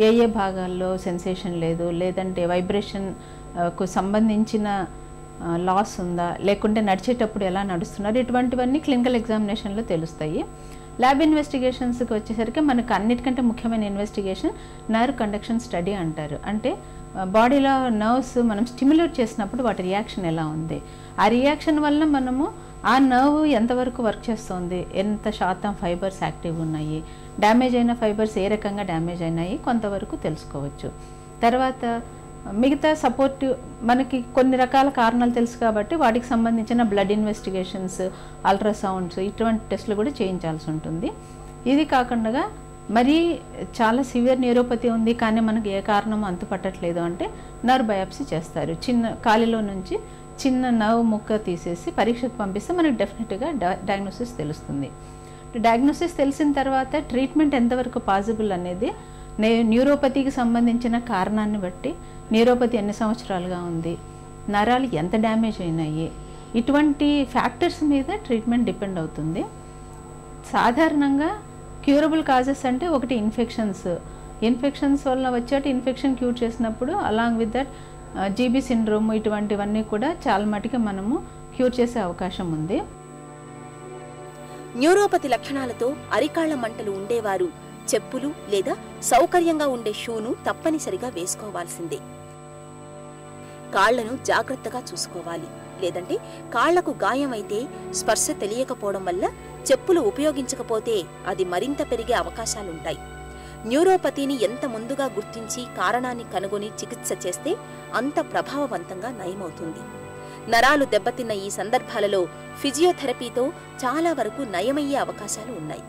ఏ ఏ భాగాల్లో సెన్సేషన్ లేదు, లేదంటే వైబ్రేషన్ కు సంబంధించిన లాస్ ఉందా, లేకుంటే నడిచేటప్పుడు ఎలా నడుస్తున్నారు, ఇటువంటివన్నీ క్లినికల్ ఎగ్జామినేషన్లో తెలుస్తాయి. ల్యాబ్ ఇన్వెస్టిగేషన్స్కి వచ్చేసరికి మనకు అన్నిటికంటే ముఖ్యమైన ఇన్వెస్టిగేషన్ నర్వ్ కండక్షన్ స్టడీ అంటారు. అంటే బాడీలో నర్వ్స్ మనం స్టిమ్యులేట్ చేసినప్పుడు వాటి రియాక్షన్ ఎలా ఉంది, ఆ రియాక్షన్ వల్ల మనము ఆ నర్వ్ ఎంతవరకు వర్క్ చేస్తుంది, ఎంత శాతం ఫైబర్స్ యాక్టివ్ ఉన్నాయి, డ్యామేజ్ అయిన ఫైబర్స్ ఏ రకంగా డ్యామేజ్ అయినాయి కొంతవరకు తెలుసుకోవచ్చు. తర్వాత మిగతా సపోర్టివ్ మనకి కొన్ని రకాల కారణాలు తెలుసు కాబట్టి వాటికి సంబంధించిన బ్లడ్ ఇన్వెస్టిగేషన్స్, అల్ట్రాసౌండ్స్ ఇటువంటి టెస్టులు కూడా చేయించాల్సి ఉంటుంది. ఇది కాకుండా మరీ చాలా సివియర్ న్యూరోపతి ఉంది కానీ మనకి ఏ కారణం అంతుపట్టట్లేదు అంటే నర్వ్ బయాప్సీ చేస్తారు. చిన్న కాలిలో నుంచి చిన్న నర్వ్ ముక్క తీసేసి పరీక్షకు పంపిస్తే మనకు డెఫినెట్గా డయాగ్నోసిస్ తెలుస్తుంది. డయాగ్నోసిస్ తెలిసిన తర్వాత ట్రీట్మెంట్ ఎంతవరకు పాసిబుల్ అనేది న్యూరోపతికి సంబంధించిన కారణాన్ని బట్టి, న్యూరోపతి ఎన్ని సంవత్సరాలుగా ఉంది, నరాలు ఎంత డ్యామేజ్ అయినాయి, ఇటువంటి ఫ్యాక్టర్స్ మీద ట్రీట్మెంట్ డిపెండ్ అవుతుంది. సాధారణంగా క్యూరబుల్ కాజెస్ అంటే ఒకటి ఇన్ఫెక్షన్స్ వల్ల వచ్చేటి ఇన్ఫెక్షన్ క్యూర్ చేసినప్పుడు along with that GB syndrome ఇటువంటివన్నీ కూడా చాలా మటుకు మనము క్యూర్ చేసే అవకాశం ఉంది. న్యూరోపతి లక్షణాలతో అరికాళ్ల మంటలు ఉండేవారు చెప్పులు లేదా సౌకర్యంగా ఉండే షూను తప్పనిసరిగా వేసుకోవాల్సిందే. కాళ్లను జాగ్రత్తగా చూసుకోవాలి. లేదంటే కాళ్లకు గాయమైతే స్పర్శ తెలియకపోవడం వల్ల చెప్పులు ఉపయోగించకపోతే అది మరింత పెరిగే అవకాశాలుంటాయి. న్యూరోపతిని ఎంత ముందుగా గుర్తించి కారణాన్ని కనుగొని చికిత్స చేస్తే అంత ప్రభావవంతంగా నయమవుతుంది. నరాలు దెబ్బతిన్న ఈ సందర్భాలలో ఫిజియోథెరపీతో చాలా వరకు నయమయ్యే అవకాశాలు ఉన్నాయి.